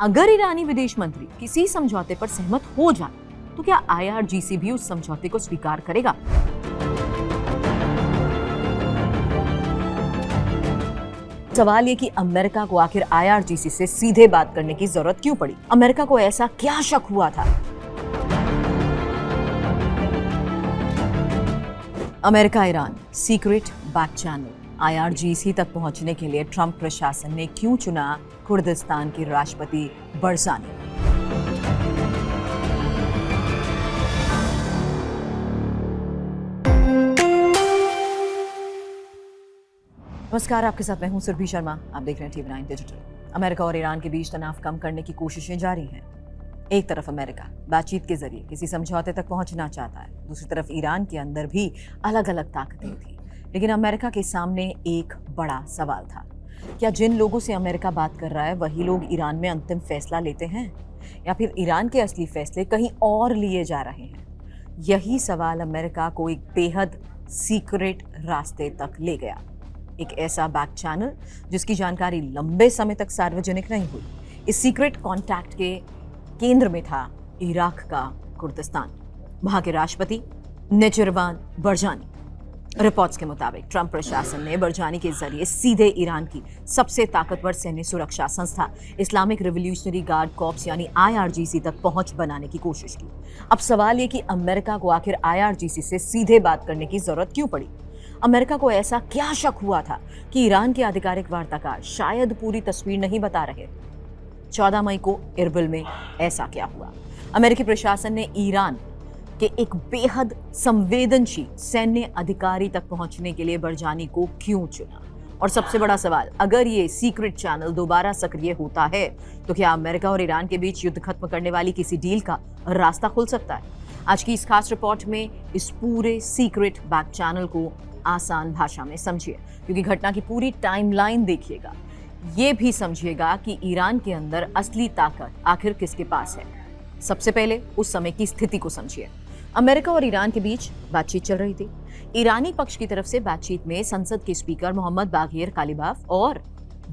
अगर ईरानी विदेश मंत्री किसी समझौते पर सहमत हो जाए तो क्या आईआरजीसी भी उस समझौते को स्वीकार करेगा? सवाल ये कि अमेरिका को आखिर आईआरजीसी से सीधे बात करने की जरूरत क्यों पड़ी? अमेरिका को ऐसा क्या शक हुआ था? America Iran secret back channel IRGC तक पहुंचने के लिए ट्रंप प्रशासन ने क्यों चुना कुर्दिस्तान के राष्ट्रपति बरज़ानी? नमस्कार, आपके साथ मैं हूं सुरभि शर्मा। आप देख रहे हैं TV9 डिजिटल। अमेरिका और ईरान के बीच तनाव कम करने की कोशिशें जारी हैं। एक तरफ अमेरिका बातचीत के जरिए किसी समझौते तक पहुंचना चाहता है, दूसरी तरफ ईरान के अंदर भी अलग अलग ताकतें थी। लेकिन अमेरिका के सामने एक बड़ा सवाल था, क्या जिन लोगों से अमेरिका बात कर रहा है वही लोग ईरान में अंतिम फैसला लेते हैं, या फिर ईरान के असली फैसले कहीं और लिए जा रहे हैं? यही सवाल अमेरिका को एक बेहद सीक्रेट रास्ते तक ले गया। एक ऐसा बैक चैनल जिसकी जानकारी लंबे समय तक सार्वजनिक नहीं हुई। इस सीक्रेट कॉन्टैक्ट के केंद्र में था इराक का कुर्दिस्तान। वहां के राष्ट्रपति नेचरवान बरजानी। रिपोर्ट्स के मुताबिक ट्रंप प्रशासन ने बरजानी के जरिए सीधे ईरान की सबसे ताकतवर सैन्य सुरक्षा संस्था इस्लामिक रिवॉल्यूशनरी गार्ड कॉर्प्स यानी आईआरजीसी तक पहुंच बनाने की कोशिश की। अब सवाल ये कि अमेरिका को आखिर आईआरजीसी से सीधे बात करने की जरूरत क्यों पड़ी? अमेरिका को ऐसा क्या शक हुआ था कि ईरान के आधिकारिक वार्ताकार शायद पूरी तस्वीर नहीं बता रहे? 14 मई को इरबिल में ऐसा क्या हुआ? अमेरिकी प्रशासन ने ईरान के एक बेहद संवेदनशील सैन्य अधिकारी तक पहुंचने के लिए बरजानी को क्यों चुना? और सबसे बड़ा सवाल, अगर ये सीक्रेट चैनल दोबारा सक्रिय होता है तो क्या अमेरिका और ईरान के बीच युद्ध खत्म करने वाली किसी डील का रास्ता खुल सकता है? आज की इस खास रिपोर्ट में इस पूरे सीक्रेट बैक चैनल को आसान भाषा में समझिए, क्योंकि घटना की पूरी टाइमलाइन देखिएगा। ये भी समझिएगा कि ईरान के अंदर असली ताकत आखिर किसके पास है। सबसे पहले उस समय की स्थिति को समझिए। अमेरिका और ईरान के बीच बातचीत चल रही थी। ईरानी पक्ष की तरफ से बातचीत में संसद के स्पीकर मोहम्मद बाग़िर कालिबाफ और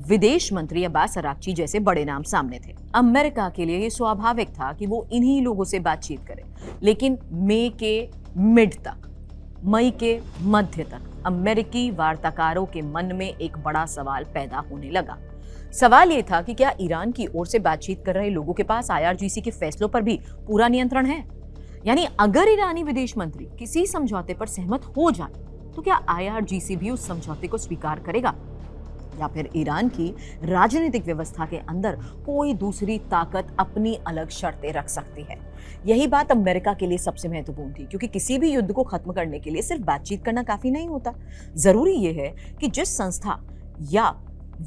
विदेश मंत्री अब्बास अराक्ची जैसे बड़े नाम सामने थे। अमेरिका के लिए यह स्वाभाविक था कि वो इन्हीं लोगों से बातचीत करे, लेकिन मई के मध्य तक अमेरिकी वार्ताकारों के मन में एक बड़ा सवाल पैदा होने लगा। सवाल यह था कि क्या ईरान की ओर से बातचीत कर रहे लोगों के पास आईआरजीसी के फैसलों पर भी पूरा नियंत्रण है? यानी अगर ईरानी विदेश मंत्री किसी समझौते पर सहमत हो जाए तो क्या आईआरजीसी भी उस समझौते को स्वीकार करेगा, या फिर ईरान की राजनीतिक व्यवस्था के अंदर कोई दूसरी ताकत अपनी अलग शर्तें रख सकती है? यही बात अमेरिका के लिए सबसे महत्वपूर्ण थी, क्योंकि किसी भी युद्ध को खत्म करने के लिए सिर्फ बातचीत करना काफी नहीं होता। जरूरी यह है कि जिस संस्था या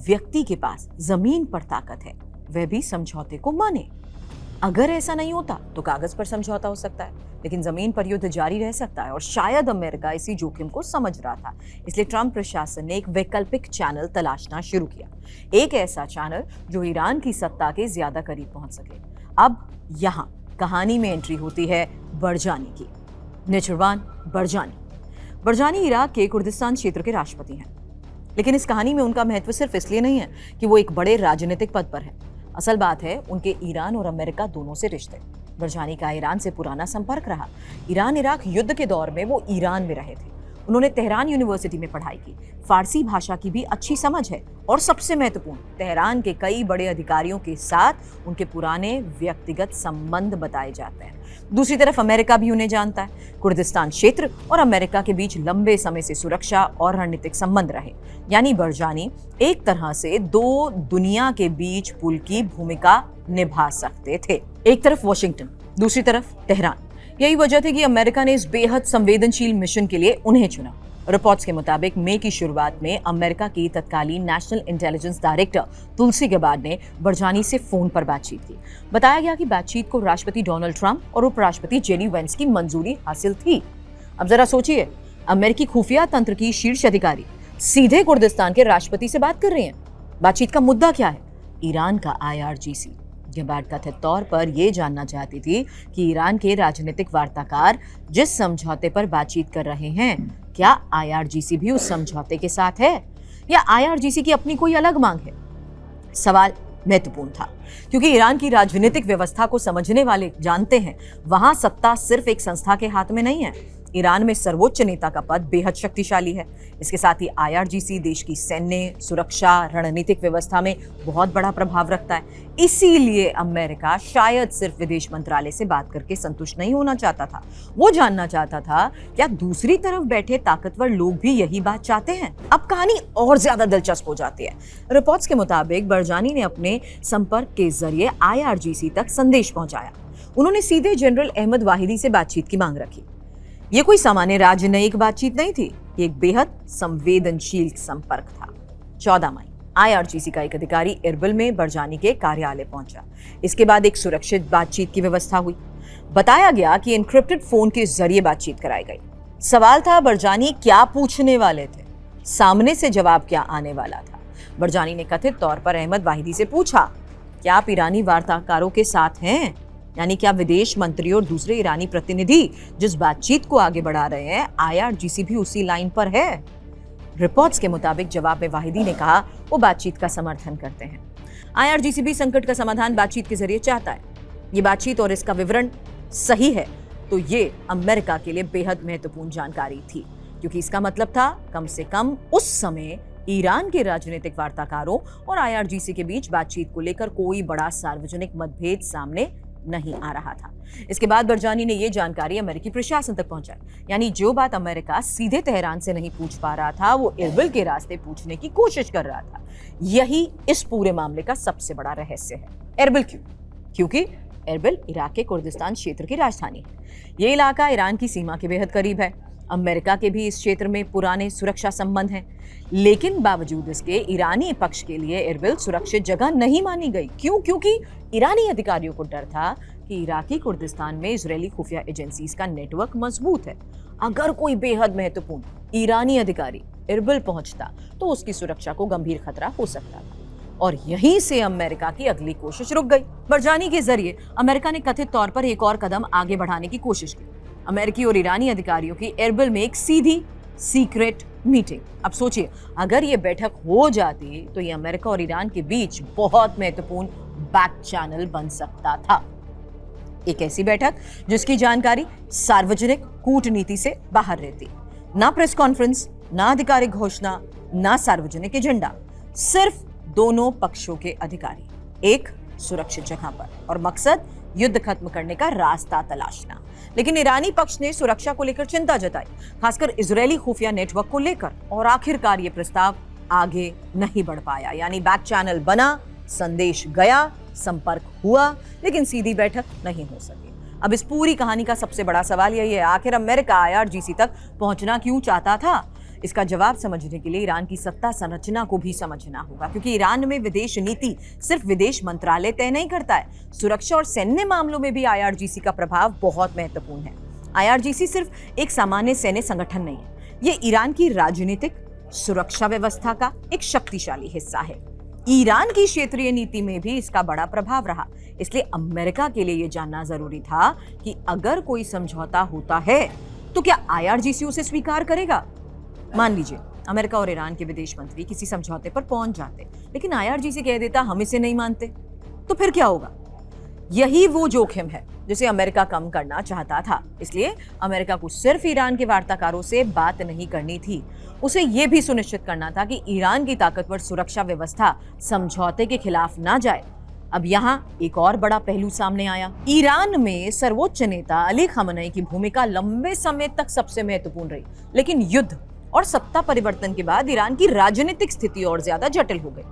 व्यक्ति के पास जमीन पर ताकत है वह भी समझौते को माने। अगर ऐसा नहीं होता तो कागज पर समझौता हो सकता है, लेकिन जमीन पर युद्ध जारी रह सकता है, और शायद अमेरिका इसी जोखिम को समझ रहा था। इसलिए ट्रंप प्रशासन ने एक वैकल्पिक चैनल तलाशना शुरू किया, एक ऐसा चैनल जो ईरान की सत्ता के ज्यादा करीब पहुंच सके। अब यहाँ कहानी में एंट्री होती है बरजानी की। नेचरवान बरजानी इराक के कुर्दिस्तान क्षेत्र के राष्ट्रपति हैं, लेकिन इस कहानी में उनका महत्व सिर्फ इसलिए नहीं है कि वो एक बड़े राजनीतिक पद पर है। असल बात है उनके ईरान और अमेरिका दोनों से रिश्ते। बरजानी का ईरान से पुराना संपर्क रहा। ईरान इराक युद्ध के दौर में वो ईरान में रहे थे। उन्होंने तेहरान यूनिवर्सिटी में पढ़ाई की। फारसी भाषा की भी अच्छी समझ है, और सबसे महत्वपूर्ण, तेहरान के कई बड़े अधिकारियों के साथ उनके पुराने व्यक्तिगत संबंध बताए जाते हैं। दूसरी तरफ अमेरिका भी उन्हें जानता है। कुर्दिस्तान क्षेत्र और अमेरिका के बीच लंबे समय से सुरक्षा और रणनीतिक संबंध रहे। यानी बरजानी एक तरह से दो दुनिया के बीच पुल की भूमिका निभा सकते थे। एक तरफ वॉशिंगटन, दूसरी तरफ तेहरान। यही वजह थी कि अमेरिका ने इस बेहद संवेदनशील मिशन के लिए उन्हें चुना। रिपोर्ट्स के मुताबिक मई की शुरुआत में अमेरिका की तत्कालीन नेशनल इंटेलिजेंस डायरेक्टर तुलसी गबार्ड ने बरजानी से फोन पर बातचीत की। बताया गया कि बातचीत को राष्ट्रपति डोनाल्ड ट्रंप और उपराष्ट्रपति जेडी वेंस की मंजूरी हासिल थी। अब जरा सोचिए, अमेरिकी खुफिया तंत्र की शीर्ष अधिकारी सीधे कुर्दिस्तान के राष्ट्रपति से बात कर रहे हैं। बातचीत का मुद्दा क्या है? ईरान का आईआरजीसी। गबार्ड कथित तौर पर यह जानना चाहती थी कि ईरान के राजनीतिक वार्ताकार जिस समझौते पर बातचीत कर रहे हैं, क्या आईआरजीसी भी उस समझौते के साथ है, या आईआरजीसी की अपनी कोई अलग मांग है? सवाल महत्वपूर्ण था, क्योंकि ईरान की राजनीतिक व्यवस्था को समझने वाले जानते हैं वहां सत्ता सिर्फ एक संस्था के हाथ में नहीं है। ईरान में सर्वोच्च नेता का पद बेहद शक्तिशाली है। इसके साथ ही आईआरजीसी देश की सैन्य, सुरक्षा, रणनीतिक व्यवस्था में बहुत बड़ा प्रभाव रखता है। इसीलिए अमेरिका शायद सिर्फ विदेश मंत्रालय से बात करके संतुष्ट नहीं होना चाहता था। वो जानना चाहता था क्या दूसरी तरफ बैठे ताकतवर लोग भी यही बात चाहते हैं। अब कहानी और ज्यादा दिलचस्प हो जाती है। रिपोर्ट्स के मुताबिक बरजानी ने अपने संपर्क के जरिए आईआरजीसी तक संदेश पहुंचाया। उन्होंने सीधे जनरल अहमद वाहिदी से बातचीत की मांग रखी। ये कोई सामान्य राजनयिक बातचीत नहीं थी, ये एक बेहद संवेदनशील संपर्क था। 14 मई आईआरजीसी का एक अधिकारी इरबिल में बरजानी के कार्यालय पहुंचा। इसके बाद एक सुरक्षित बातचीत की व्यवस्था हुई। बताया गया कि एन्क्रिप्टेड फोन के जरिए बातचीत कराई गई। सवाल था बरजानी क्या पूछने वाले थे, सामने से जवाब क्या आने वाला था। बरजानी ने कथित तौर पर अहमद वाहिदी से पूछा, क्या आप ईरानी वार्ताकारों के साथ हैं? यानी क्या विदेश मंत्री और दूसरे ईरानी प्रतिनिधि जिस बातचीत को आगे बढ़ा रहे हैं, आईआरजीसी भी उसी लाइन पर है? रिपोर्ट्स के मुताबिक जवाब में वाहिदी ने कहा वो बातचीत का समर्थन करते हैं। आईआरजीसी भी संकट का समाधान बातचीत के जरिए चाहता है। ये बातचीत और इसका विवरण सही है तो ये अमेरिका के लिए बेहद महत्वपूर्ण जानकारी थी, क्योंकि इसका मतलब था कम से कम उस समय ईरान के राजनीतिक वार्ताकारों और आईआरजीसी के बीच बातचीत को लेकर कोई बड़ा सार्वजनिक मतभेद सामने नहीं आ रहा था। इसके बाद बरजानी ने यह जानकारी अमेरिकी प्रशासन तक पहुंचाई। यानी जो बात अमेरिका सीधे तेहरान से नहीं पूछ पा रहा था, वो इरबिल के रास्ते पूछने की कोशिश कर रहा था। यही इस पूरे मामले का सबसे बड़ा रहस्य है। इरबिल क्यों? क्योंकि इरबिल इराक के कुर्दिस्तान क्षेत्र की राजधानी है। ये इलाका ईरान की सीमा के बेहद करीब है। अमेरिका के भी इस क्षेत्र में पुराने सुरक्षा संबंध हैं, लेकिन बावजूद इसके ईरानी पक्ष के लिए इरबिल सुरक्षित जगह नहीं मानी गई। क्यों? क्योंकि ईरानी अधिकारियों को डर था कि इराकी कुर्दिस्तान में इजरायली खुफिया एजेंसीज का नेटवर्क मजबूत है। अगर कोई बेहद महत्वपूर्ण ईरानी अधिकारी इरबिल पहुंचता तो उसकी सुरक्षा को गंभीर खतरा हो सकता था, और यहीं से अमेरिका की अगली कोशिश रुक गई। बरजानी के जरिए अमेरिका ने कथित तौर पर एक और कदम आगे बढ़ाने की कोशिश की। अमेरिकी और ईरानी अधिकारियों की इरबिल में एक सीधी सीक्रेट मीटिंग। अब सोचिए, अगर ये बैठक हो जाती तो ये अमेरिका और ईरान के बीच बहुत महत्वपूर्ण बैक चैनल बन सकता था। एक ऐसी बैठक जिसकी जानकारी सार्वजनिक कूटनीति से बाहर रहती। ना प्रेस कॉन्फ्रेंस, ना आधिकारिक घोषणा, ना सार्वजनिक एजेंडा, सिर्फ दोनों पक्षों के अधिकारी एक सुरक्षित जगह पर, और मकसद युद्ध खत्म करने का रास्ता तलाशना। लेकिन ईरानी पक्ष ने सुरक्षा को लेकर चिंता जताई, खासकर इजरायली खुफिया नेटवर्क को लेकर, और आखिरकार ये प्रस्ताव आगे नहीं बढ़ पाया। यानी बैक चैनल बना, संदेश गया, संपर्क हुआ, लेकिन सीधी बैठक नहीं हो सकी। अब इस पूरी कहानी का सबसे बड़ा सवाल यही है, आखिर अमेरिका आईआरजीसी तक पहुंचना क्यों चाहता था? इसका जवाब समझने के लिए ईरान की सत्ता संरचना को भी समझना होगा, क्योंकि ईरान में विदेश नीति सिर्फ विदेश मंत्रालय तय नहीं करता है। सुरक्षा और सैन्य मामलों में भी आईआरजीसी का प्रभाव बहुत महत्वपूर्ण है। आईआरजीसी सिर्फ एक सामान्य सैन्य संगठन नहीं है, ये ईरान की राजनीतिक सुरक्षा व्यवस्था का एक शक्तिशाली हिस्सा है। ईरान की क्षेत्रीय नीति में भी इसका बड़ा प्रभाव रहा। इसलिए अमेरिका के लिए यह जानना जरूरी था कि अगर कोई समझौता होता है तो क्या आईआरजीसी उसे स्वीकार करेगा। मान लीजिए अमेरिका और ईरान के विदेश मंत्री किसी समझौते पर पहुंच जाते, लेकिन आईआरजीसी कह देता हम इसे नहीं मानते, तो फिर क्या होगा? यही वो जोखिम है जिसे अमेरिका कम करना चाहता था। इसलिए अमेरिका को सिर्फ ईरान के वार्ताकारों से बात नहीं करनी थी, उसे यह भी सुनिश्चित करना था कि ईरान की ताकतवर सुरक्षा व्यवस्था समझौते के खिलाफ ना जाए। अब यहाँ एक और बड़ा पहलू सामने आया। ईरान में सर्वोच्च नेता अली खamenei की भूमिका लंबे समय तक सबसे महत्वपूर्ण रही, लेकिन युद्ध और सत्ता परिवर्तन के बाद ईरान की राजनीतिक स्थिति और ज्यादा जटिल हो गई।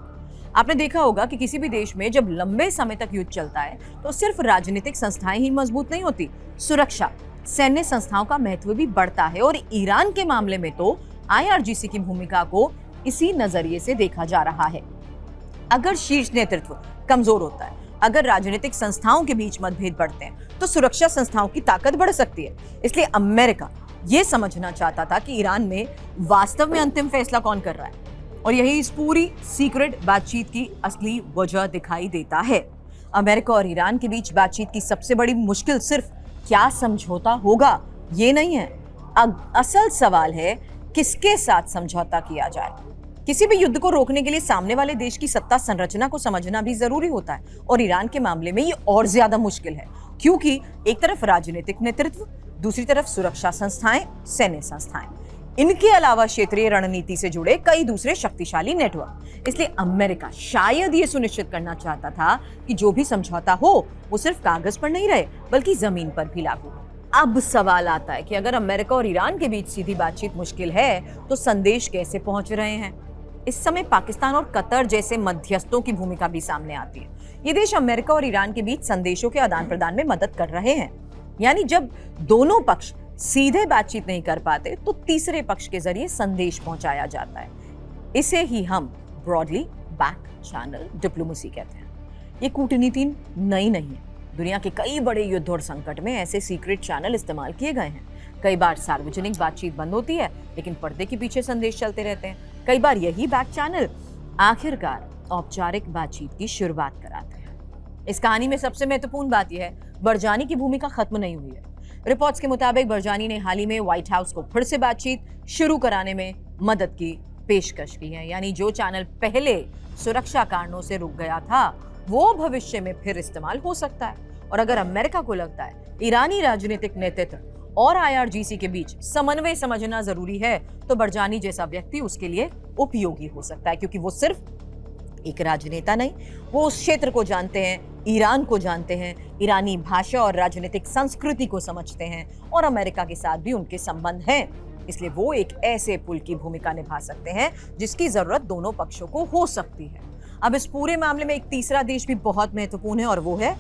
आपने देखा होगा कि किसी भी देश में जब लंबे समय तक युद्ध चलता है तो सिर्फ राजनीतिक संस्थाएं ही मजबूत नहीं होती, सुरक्षा, सैन्य संस्थाओं का महत्व भी बढ़ता है। और ईरान के मामले में तो आईआरजीसी की भूमिका को इसी नजरिए से देखा जा रहा है। अगर शीर्ष नेतृत्व कमजोर होता है, अगर राजनीतिक संस्थाओं के बीच मतभेद बढ़ते हैं, तो सुरक्षा संस्थाओं की ताकत बढ़ सकती है। इसलिए अमेरिका ये समझना चाहता था कि ईरान में वास्तव में अंतिम फैसला कौन कर रहा है, और यही इस पूरी सीक्रेट बातचीत की असली वजह दिखाई देता है। अमेरिका और ईरान के बीच बातचीत की सबसे बड़ी मुश्किल सिर्फ क्या समझौता होगा ये नहीं है, असल सवाल है किसके साथ समझौता किया जाए। किसी भी युद्ध को रोकने के लिए सामने वाले देश की सत्ता संरचना को समझना भी जरूरी होता है, और ईरान के मामले में ये और ज्यादा मुश्किल है, क्योंकि एक तरफ राजनीतिक नेतृत्व, दूसरी तरफ सुरक्षा संस्थाएं, सैन्य संस्थाएं, इनके अलावा क्षेत्रीय रणनीति से जुड़े कई दूसरे शक्तिशाली नेटवर्क। इसलिए अमेरिका शायद ये सुनिश्चित करना चाहता था कि जो भी समझौता हो वो सिर्फ कागज पर नहीं रहे बल्कि जमीन पर भी लागू हो। अब सवाल आता है कि अगर अमेरिका और ईरान के बीच सीधी बातचीत मुश्किल है तो संदेश कैसे पहुंच रहे हैं। इस समय पाकिस्तान और कतर जैसे मध्यस्थों की भूमिका भी सामने आती है। ये देश अमेरिका और ईरान के बीच संदेशों के आदान प्रदान में मदद कर रहे हैं। यानी जब दोनों पक्ष सीधे बातचीत नहीं कर पाते तो तीसरे पक्ष के जरिए संदेश पहुंचाया जाता है। इसे ही हम ब्रॉडली बैक चैनल डिप्लोमेसी कहते हैं। ये कूटनीति नई नहीं है। दुनिया के कई बड़े युद्ध और संकट में ऐसे सीक्रेट चैनल इस्तेमाल किए गए हैं। कई बार सार्वजनिक बातचीत बंद होती है लेकिन पर्दे के पीछे संदेश चलते रहते हैं। कई बार यही बैक चैनल आखिरकार औपचारिक बातचीत की शुरुआत कराते हैं। इस कहानी में सबसे महत्वपूर्ण बात यह है, बरजानी की भूमिका खत्म नहीं हुई है। रिपोर्ट्स के मुताबिक बरजानी ने हाल ही में व्हाइट हाउस को फिर से बातचीत शुरू कराने में मदद की पेशकश की है। यानी जो चैनल पहले सुरक्षा कारणों से रुक गया था वो भविष्य में फिर इस्तेमाल हो सकता है। और अगर अमेरिका को लगता है ईरानी राजनीतिक नेतृत्व और IRGC के बीच समन्वय समझना जरूरी है तो बरजानी जैसा व्यक्ति उसके लिए उपयोगी हो सकता है, क्योंकि वो सिर्फ एक राजनेता नहीं, वो उस क्षेत्र को जानते हैं, ईरान को जानते हैं, ईरानी भाषा और राजनीतिक संस्कृति को समझते हैं और अमेरिका के साथ भी उनके संबंध हैं। इसलिए वो एक ऐसे पुल की भूमिका निभा सकते हैं जिसकी जरूरत दोनों पक्षों को हो सकती है। अब इस पूरे मामले में एक तीसरा देश भी बहुत महत्वपूर्ण है और वो है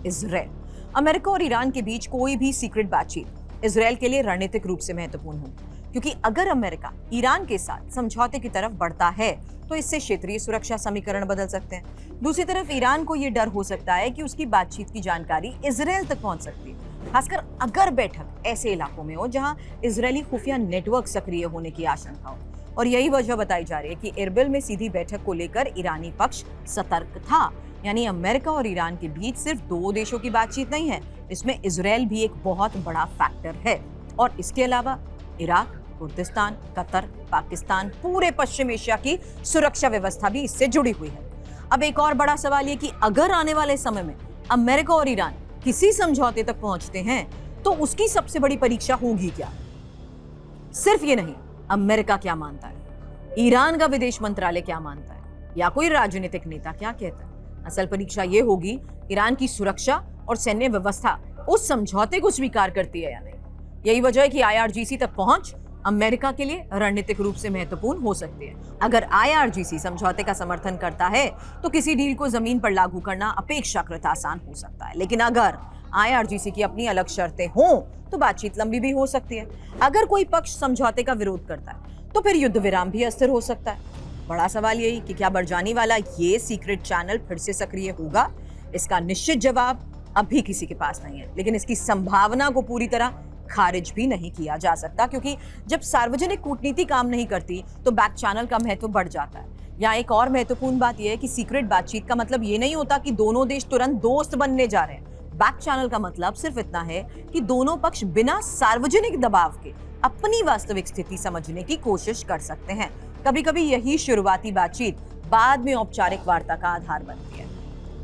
इजराइल। अमेरिका और ईरान के बीच कोई भी सीक्रेट बातचीत इजराइल के लिए रणनीतिक रूप से महत्वपूर्ण होगी, क्योंकि अगर अमेरिका ईरान के साथ समझौते की तरफ बढ़ता है तो इससे क्षेत्रीय सुरक्षा समीकरण बदल सकते हैं। दूसरी तरफ ईरान को यह डर हो सकता है कि उसकी बातचीत की जानकारी इजराइल तक पहुंच सकती है, खासकर अगर बैठक ऐसे इलाकों में हो जहां इजरायली खुफिया नेटवर्क सक्रिय होने की आशंका हो। और यही वजह बताई जा रही है कि एरबिल में सीधी बैठक को लेकर ईरानी पक्ष सतर्क था। यानी अमेरिका और ईरान के बीच सिर्फ दो देशों की बातचीत नहीं है, इसमें इजराइल भी एक बहुत बड़ा फैक्टर है। और इसके अलावा इराक, कुर्दिस्तान, कतर, पाकिस्तान, पूरे पश्चिम एशिया की सुरक्षा व्यवस्था भी इससे जुड़ी हुई है। अब एक और बड़ा सवाल ये कि अगर आने वाले समय में अमेरिका और ईरान किसी समझौते तक पहुंचते हैं तो उसकी सबसे बड़ी परीक्षा होगी क्या। सिर्फ ये नहीं, अमेरिका क्या मानता है, ईरान का विदेश मंत्रालय क्या मानता है, या कोई राजनीतिक नेता क्या कहता है। असल परीक्षा ये होगी ईरान की सुरक्षा और सैन्य व्यवस्था उस समझौते को स्वीकार करती है या नहीं। यही वजह है कि IRGC तक पहुंच अमेरिका के लिए रणनीतिक रूप से महत्वपूर्ण हो सकती है। अगर IRGC समझौते का समर्थन करता है तो किसी डील को जमीन पर लागू करना अपेक्षाकृत आसान हो सकता है, लेकिन अगर IRGC की अपनी अलग शर्तें हों तो बातचीत लंबी भी हो सकती है। अगर कोई पक्ष समझौते का विरोध करता है तो फिर युद्ध विराम भी अस्थिर हो सकता है। बड़ा सवाल यही कि क्या बरजानी वाला ये सीक्रेट चैनल फिर से सक्रिय होगा। इसका निश्चित जवाब अभी किसी के पास नहीं है, लेकिन इसकी संभावना को पूरी तरह खारिज भी नहीं किया जा सकता, क्योंकि जब सार्वजनिक कूटनीति काम नहीं करती तो बैक चैनल का महत्व बढ़ जाता है। यहाँ एक और महत्वपूर्ण बात यह है कि सीक्रेट बातचीत का मतलब ये नहीं होता कि दोनों देश तुरंत दोस्त बनने जा रहे हैं। बैक चैनल का मतलब सिर्फ इतना है कि दोनों पक्ष बिना सार्वजनिक दबाव के अपनी वास्तविक स्थिति समझने की कोशिश कर सकते हैं। कभी कभी यही शुरुआती बातचीत बाद में औपचारिक वार्ता का आधार बनती है।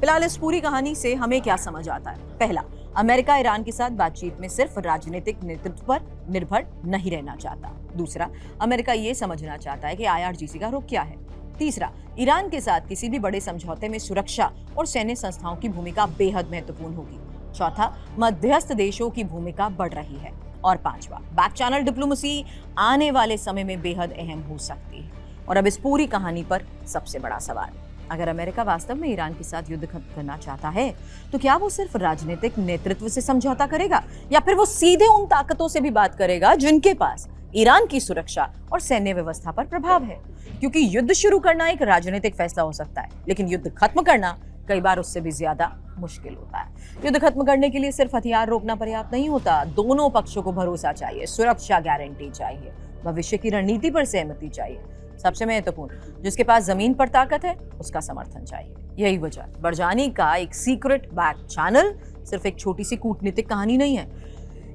फिलहाल इस पूरी कहानी से हमें क्या समझ आता है? पहला, अमेरिका ईरान के साथ बातचीत में सिर्फ राजनीतिक नेतृत्व पर निर्भर नहीं रहना चाहता। दूसरा, अमेरिका ये समझना चाहता है कि IRGC का रुख क्या है। तीसरा, ईरान के साथ किसी भी बड़े समझौते में सुरक्षा और सैन्य संस्थाओं की भूमिका बेहद महत्वपूर्ण होगी। चौथा, मध्यस्थ देशों की भूमिका बढ़ रही है। और पांचवा, बैक चैनल डिप्लोमेसी आने वाले समय में बेहद अहम हो सकती है। और अब इस पूरी कहानी पर सबसे बड़ा सवाल, अगर अमेरिका वास्तव में ईरान के साथ युद्ध खत्म करना चाहता है तो क्या वो सिर्फ राजनीतिक नेतृत्व से समझौता करेगा, या फिर वो सीधे उन ताकतों से भी बात करेगा जिनके पास ईरान की सुरक्षा और सैन्य व्यवस्था पर प्रभाव है। क्योंकि युद्ध शुरू करना एक राजनीतिक फैसला हो सकता है, लेकिन युद्ध खत्म करना कई बार उससे भी ज्यादा मुश्किल होता है। युद्ध खत्म करने के लिए सिर्फ हथियार रोकना पर्याप्त नहीं होता। दोनों पक्षों को भरोसा चाहिए, सुरक्षा गारंटी चाहिए, भविष्य की रणनीति पर सहमति चाहिए। सबसे महत्वपूर्ण, जिसके पास जमीन पर ताकत है उसका समर्थन चाहिए। यही वजह बरजानी का एक सीक्रेट बैक चैनल सिर्फ एक छोटी सी कूटनीतिक कहानी नहीं है,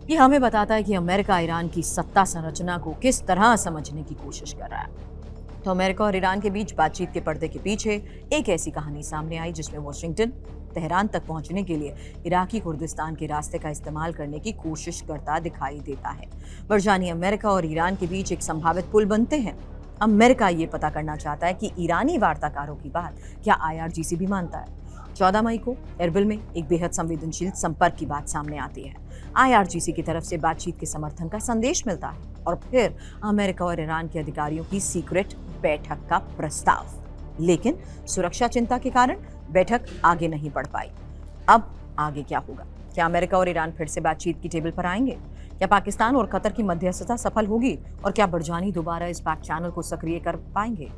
ये हमें बताता है कि अमेरिका ईरान की सत्ता संरचना को किस तरह समझने की कोशिश कर रहा है। तो अमेरिका और ईरान के बीच बातचीत के पर्दे के पीछे एक ऐसी कहानी सामने आई जिसमें वॉशिंगटन तेहरान तक पहुंचने के लिए इराकी कुर्दिस्तान के रास्ते का इस्तेमाल करने की कोशिश करता दिखाई देता है। बरजानी अमेरिका और ईरान के बीच एक संभावित पुल बनते हैं। अमेरिका ये पता करना चाहता है कि ईरानी वार्ताकारों की बात क्या IRGC भी मानता है। 14 मई को एरबिल में एक बेहद संवेदनशील संपर्क की बात सामने आती है। IRGC की तरफ से बातचीत के समर्थन का संदेश मिलता है और फिर अमेरिका और ईरान के अधिकारियों की सीक्रेट बैठक का प्रस्ताव। लेकिन सुरक्षा चिंता के कारण बैठक आगे नहीं बढ़ पाई। अब आगे क्या होगा? क्या अमेरिका और ईरान फिर से बातचीत की टेबल पर आएंगे? क्या पाकिस्तान और कतर की मध्यस्थता सफल होगी? और क्या बरजानी दोबारा इस बैक चैनल को सक्रिय कर पाएंगे?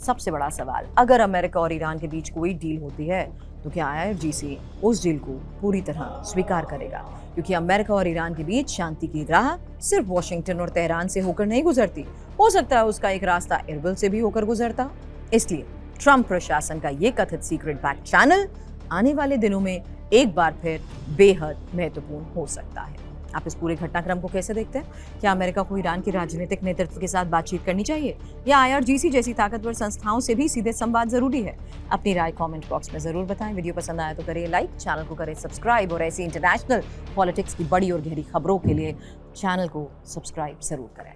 सबसे बड़ा सवाल, अगर अमेरिका और ईरान के बीच कोई डील होती है तो क्या IRGC उस डील को पूरी तरह स्वीकार करेगा? क्योंकि अमेरिका और ईरान के बीच शांति की राह सिर्फ वॉशिंगटन और तेहरान से होकर नहीं गुजरती। हो सकता है उसका एक रास्ता एरबिल से भी होकर गुजरता। इसलिए ट्रंप प्रशासन का ये कथित सीक्रेट बैक चैनल आने वाले दिनों में एक बार फिर बेहद महत्वपूर्ण हो सकता है। आप इस पूरे घटनाक्रम को कैसे देखते हैं? क्या अमेरिका को ईरान के राजनीतिक नेतृत्व के साथ बातचीत करनी चाहिए या IRGC जैसी ताकतवर संस्थाओं से भी सीधे संवाद जरूरी है? अपनी राय कमेंट बॉक्स में जरूर बताएं। वीडियो पसंद आया तो करें लाइक, चैनल को करें सब्सक्राइब और ऐसी इंटरनेशनल पॉलिटिक्स की बड़ी और गहरी खबरों के लिए चैनल को सब्सक्राइब जरूर करें।